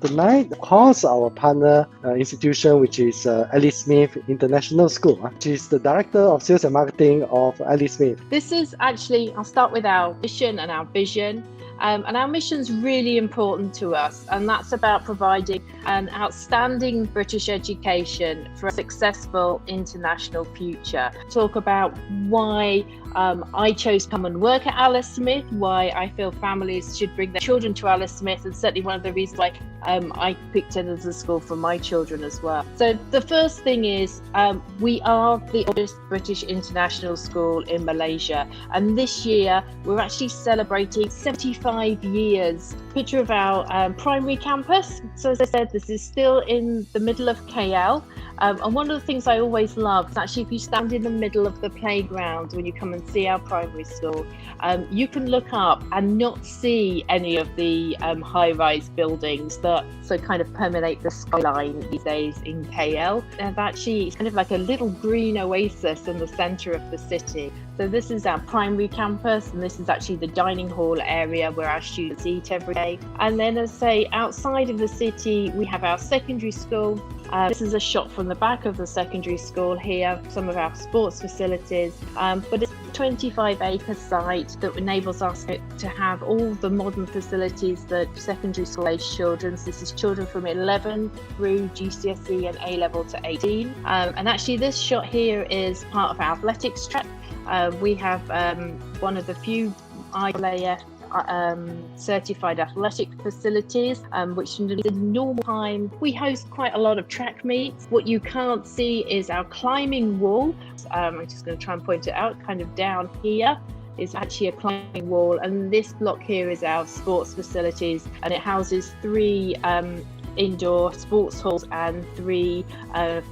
tonight, of course, our partner institution, which is Alice Smith International School, which is the Director of Sales and Marketing of Alice Smith. This is actually, I'll start with our mission and our vision. And our mission is really important to us, and that's about providing an outstanding British education for a successful international future. Talk about why I chose to come and work at Alice Smith, why I feel families should bring their children to Alice Smith, and certainly one of the reasons why I picked it as a school for my children as well. So the first thing is we are the oldest British international school in Malaysia, and this year we're actually celebrating 75 years. Picture of our primary campus. So as I said, this is still in the middle of KL. And one of the things I always love is actually if you stand in the middle of the playground when you come and see our primary school, you can look up and not see any of the high-rise buildings that so kind of permeate the skyline these days in KL. And actually, it's kind of like a little green oasis in the centre of the city. So this is our primary campus, and this is actually the dining hall area where our students eat every day. And then, as I say, outside of the city, we have our secondary school. This is a shot from the back of the secondary school here, some of our sports facilities, but it's a 25-acre site that enables us to have all the modern facilities that secondary school age children, so this is children from 11 through GCSE and A-level to 18. And actually this shot here is part of our athletics track. We have one of the few IAAF certified athletic facilities, which in the normal time we host quite a lot of track meets. What you can't see is our climbing wall. I'm just going to try and point it out, kind of down here is actually a climbing wall, and this block here is our sports facilities, and it houses 3 indoor sports halls and 3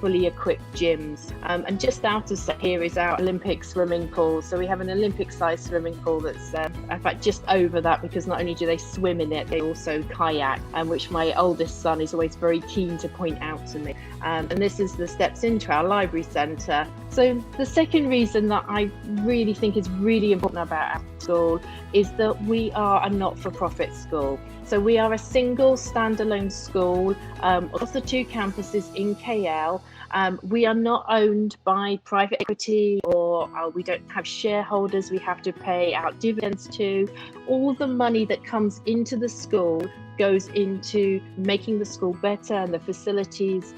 fully equipped gyms. And just out of sight here is our Olympic swimming pool. So we have an Olympic-sized swimming pool that's in fact just over that, because not only do they swim in it, they also kayak, which my oldest son is always very keen to point out to me. And this is the steps into our library centre. So the second reason that I really think is really important about our school is that we are a not-for-profit school. So we are a single standalone school of the 2 campuses in KL. We are not owned by private equity, or we don't have shareholders we have to pay out dividends to. All the money that comes into the school goes into making the school better and the facilities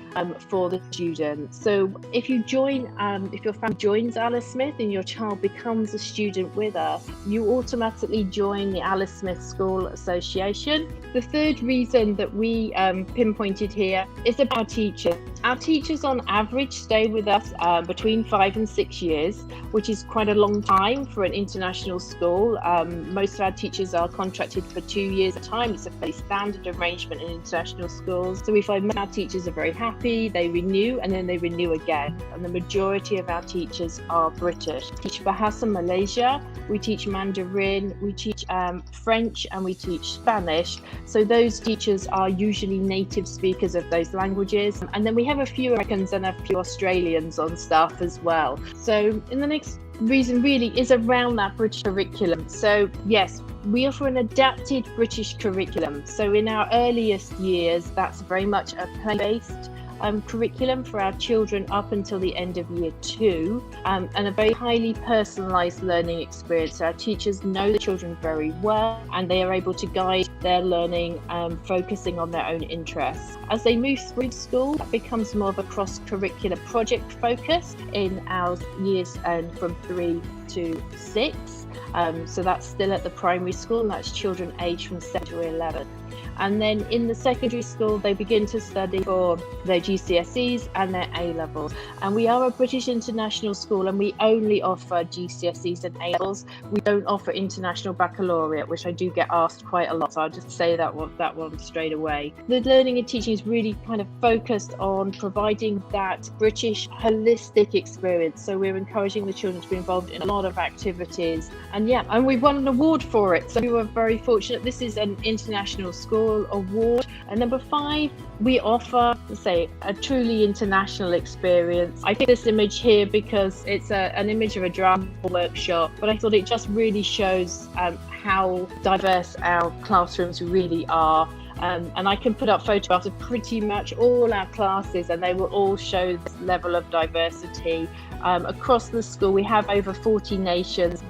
for the students. So if you join, if your family joins Alice Smith and your child becomes a student with us, you automatically join the Alice Smith School Association. The third reason that we pinpointed here is about our teachers. Our teachers on average stay with us between 5 and 6 years, which is quite a long time for an international school. Most of our teachers are contracted for 2 years at a time. It's a fairly standard arrangement in international schools. So we find our teachers are very happy, they renew, and then they renew again. And the majority of our teachers are British. We teach Bahasa Malaysia, we teach Mandarin, we teach French, and we teach Spanish. So those teachers are usually native speakers of those languages. And then we have a few Americans and a few Australians on staff as well. So in the next reason really is around that British curriculum. So yes, we offer an adapted British curriculum. So in our earliest years, that's very much a play-based curriculum for our children up until the end of year 2, and a very highly personalised learning experience. So our teachers know the children very well, and they are able to guide their learning, focusing on their own interests. As they move through school, that becomes more of a cross-curricular project focus in our years from 3 to 6. So that's still at the primary school, and that's children aged from 7 to 11. And then in the secondary school, they begin to study for their GCSEs and their A-levels. And we are a British international school, and we only offer GCSEs and A-levels. We don't offer international baccalaureate, which I do get asked quite a lot. So I'll just say that one straight away. The learning and teaching is really kind of focused on providing that British holistic experience. So we're encouraging the children to be involved in a lot of activities. And we've won an award for it. So we were very fortunate. This is an international school award. And number 5, we offer, say, a truly international experience. I picked this image here because it's an image of a drama workshop, but I thought it just really shows how diverse our classrooms really are. And I can put up photographs of pretty much all our classes, and they will all show this level of diversity. Across the school, we have over 40 nations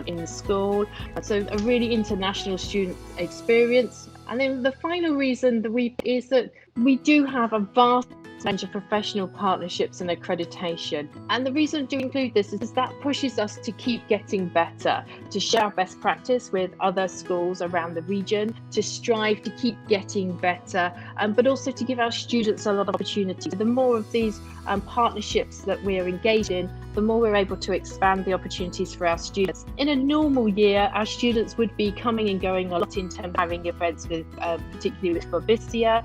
in the school, so a really international student experience. And then the final reason is that we do have a vast range of professional partnerships and accreditation. And the reason I do include this is that pushes us to keep getting better, to share our best practice with other schools around the region, to strive to keep getting better, but also to give our students a lot of opportunity. The more of these partnerships that we're engaged in, the more we're able to expand the opportunities for our students. In a normal year, our students would be coming and going a lot in terms of having events with, particularly with FOBISIA,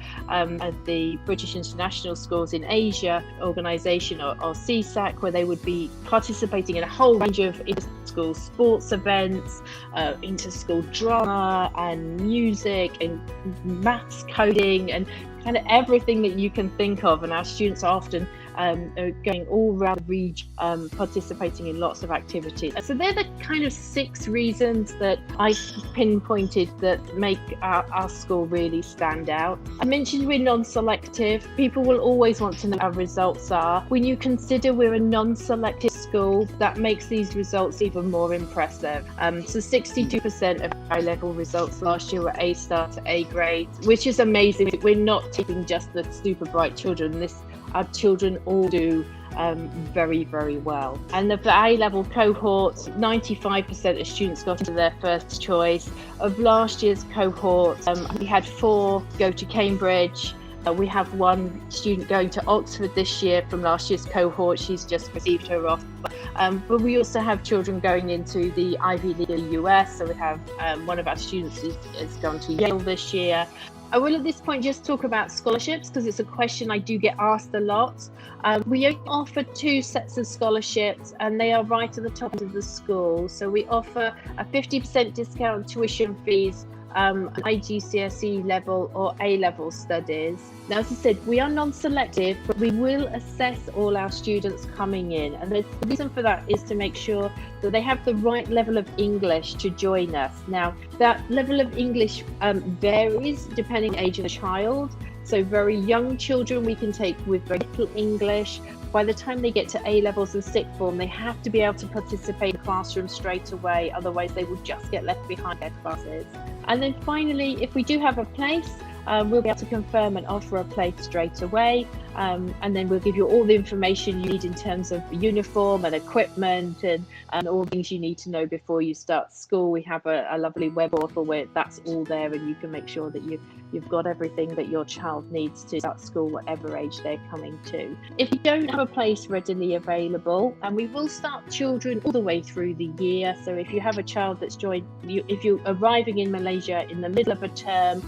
the British International Schools in Asia organisation, or CSAC, where they would be participating in a whole range of inter-school sports events, inter-school drama and music and maths, coding, and kind of everything that you can think of. And our students are often going all around the region, participating in lots of activities. So they're the kind of 6 reasons that I pinpointed that make our school really stand out. I mentioned we're non-selective. People will always want to know what our results are. When you consider we're a non-selective school, that makes these results even more impressive. So 62% of A-level results last year were A star to A grade, which is amazing. We're not taking just the super bright children. Our children all do very, very well. And of the A-level cohort, 95% of students got into their first choice. Of last year's cohort, we had 4 go to Cambridge. We have 1 student going to Oxford this year from last year's cohort. She's just received her offer. But we also have children going into the Ivy League in the US. So we have one of our students is going to Yale this year. I will at this point just talk about scholarships, because it's a question I do get asked a lot. We only offer 2 sets of scholarships, and they are right at the top of the school. So we offer a 50% discount on tuition fees, IGCSE level or A-level studies. Now, as I said, we are non-selective, but we will assess all our students coming in. And the reason for that is to make sure that they have the right level of English to join us. Now, that level of English varies depending on the age of the child. So very young children we can take with very little English. By the time they get to A-levels and sixth form, they have to be able to participate in the classroom straight away. Otherwise, they will just get left behind their classes. And then finally, if we do have a place, we'll be able to confirm and offer a place straight away. And then we'll give you all the information you need in terms of uniform and equipment and all the things you need to know before you start school. We have a lovely web portal where that's all there, and you can make sure that you've got everything that your child needs to start school, whatever age they're coming to. If you don't have a place readily available, and we will start children all the way through the year. So if you have a child that's joined, if you're arriving in Malaysia in the middle of a term,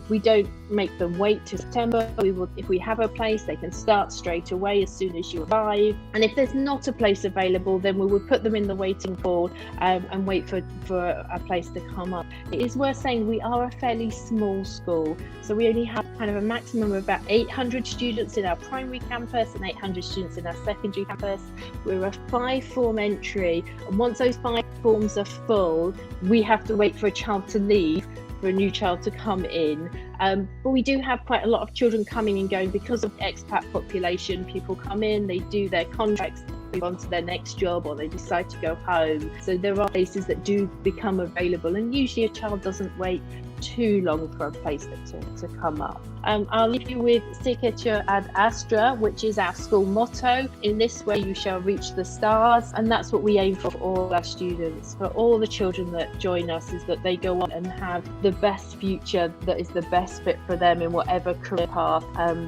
we don't make them wait till September. If we have a place, they can start straight away as soon as you arrive. And if there's not a place available, then we would put them in the waiting pool and wait for a place to come up. It is worth saying we are a fairly small school, so we only have kind of a maximum of about 800 students in our primary campus and 800 students in our secondary campus. We're a 5-form entry, and once those 5 forms are full, we have to wait for a child to leave for a new child to come in. But we do have quite a lot of children coming and going because of the expat population. People come in, they do their contracts, move on to their next job, or they decide to go home. So there are places that do become available, and usually a child doesn't wait too long for a place to come up. I'll leave you with Secure ad Astra, which is our school motto. In this way you shall reach the stars, and that's what we aim for all our students, for all the children that join us, is that they go on and have the best future that is the best fit for them in whatever career path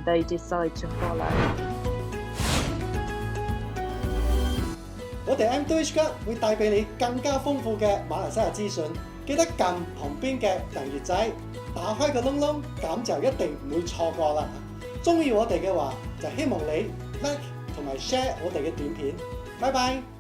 they decide to follow. 我哋 MM2H Club 會帶俾你更加豐富嘅馬來西亞資訊，記得撳旁邊嘅訂閱仔，打開個窿窿，咁就一定唔會錯過啦。鍾意我哋嘅話，就希望你 like 同埋 share 我哋嘅短片。拜拜。